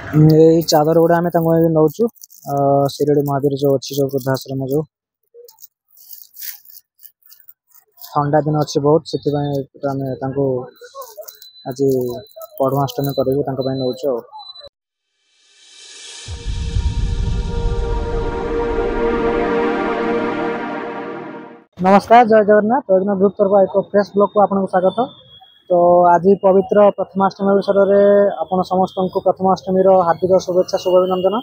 यही चादर गुड़ा आम नौचु शिरडी महावीर जो अच्छी जो वृद्धाश्रम जो ठंडा दिन अच्छी बहुत से आज पढ़ुआष्टमी करूँ नौचु। नमस्कार, जय जगन्नाथ। योजना ग्रुप तरफ एक फ्रेश ब्लॉग को आपको स्वागत। तो आज पवित्र प्रथमाष्टमी अवसर में आपण समस्त को प्रथमाष्टमी हार्दिक शुभेच्छा शुभ अभिनंदन।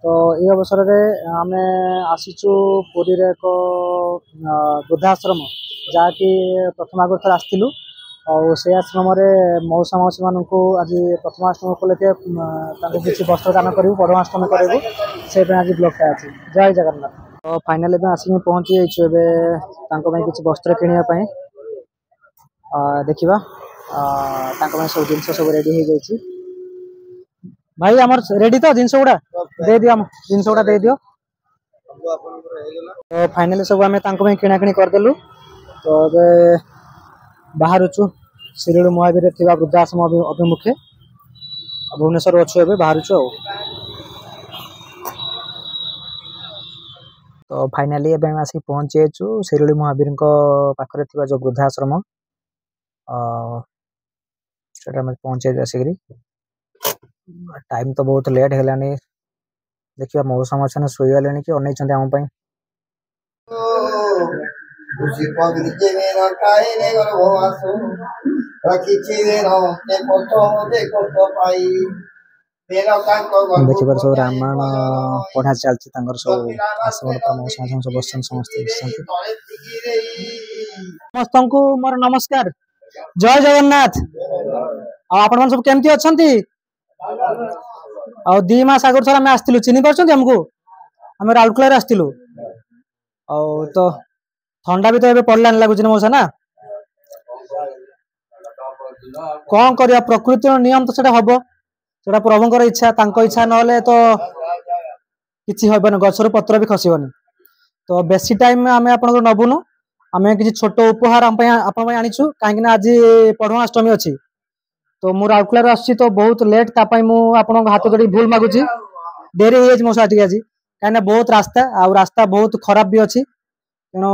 तो ये अवसर में आम आसीचु पुरी रे एक वृद्धाश्रम जहाँकि प्रथम आग थर आसलु और से आश्रम मौसा मौसी मान आज प्रथमाष्टमी उपलक्षे किसी वस्त्र दान करूँ पढ़ुआष्टमी करूँ से आज ब्लॉगटा अच्छी। जय जगन्नाथ। तो फाइनाल आसिक पहुँची जाइए किसी वस्त्र किणापी देखा सब जिन सब रेडी हो जाइए। भाई आमर रेडी तो जिनस गुड़ा दे दियो जिनस गुड़ा दे दियो। तो फाइनाली सब आम किणाकिणी करदेलु। तो बाहर शिरडी महावीर थी वृद्धाश्रम अभिमुखे भुवनेश्वर अच्छु ए बाहर। तो फाइनाली आसिक पहुँची जाइए शिरडी महावीर पाखे थी जो वृद्धाश्रम पहुँचे आसिक। टाइम तो बहुत लेट है देखिए मौसा मौसा ने शोगले कि अन आम देखिए सब रामायण पढ़ा चलती सब मौसा सब बस समस्त को मोर नमस्कार। जय जगन्नाथ। आपण सब केमती अच्छी आ 2 मास आगुरी थर आम आसलु चिन्ह पार्टी आमको आम राउरकेला आसलु तो ठंडा भी तो ये पड़लान लगुच मौसा ना कौन कर प्रकृति नियम तो सेटा हम से प्रभुंर इच्छा इच्छा ना तो किसी हेन गचर पत्र भी खसबनी। तो बेसी टाइम आम आप नबुनु आम किसी छोट उपहार आपण आनीचु कहीं आज पढ़ुआष्टमी अच्छी। तो मु राउरकेला आसी तो बहुत लेट मुझे हाथ जोड़ी भूल मागुची डेरी हो जाए मौसा आज कहीं बहुत रास्ता बहुत खराब भी अच्छी। तेणु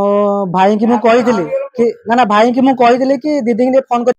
भाई की मुझे कि ना भाई की मुझे कि दीदी के फोन कर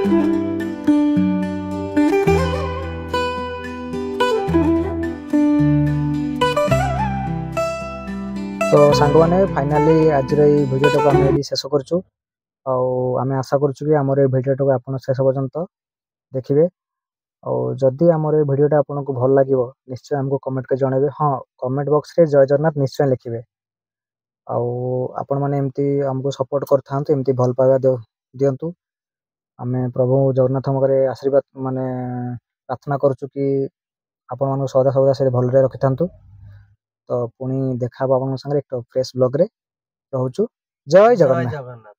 तो सांग मैंने फाइनाली आज भिडियो टाक आम ये शेष करचु आम आशा करुँ कि आमर भिडियो टाक आप शेष पर्यंत देखिए जदि आमर ये भिडियोटा आपको भल लगे निश्चय आमको कमेंट कर जनइबे। हाँ कमेंट बॉक्स रे जय जगन्नाथ निश्चय लिखिए आपण मैंने एमती आमको सपोर्ट करते भल पाइबा दिंतु आम प्रभु जगन्नाथ आशीर्वाद माने प्रार्थना करुँ कि आपण मानक सदा सदा से भलरे रखि था। तो पुणी देखा आप सागर एक फ्रेश ब्लॉग रे रहूचु। जय जगन्नाथ।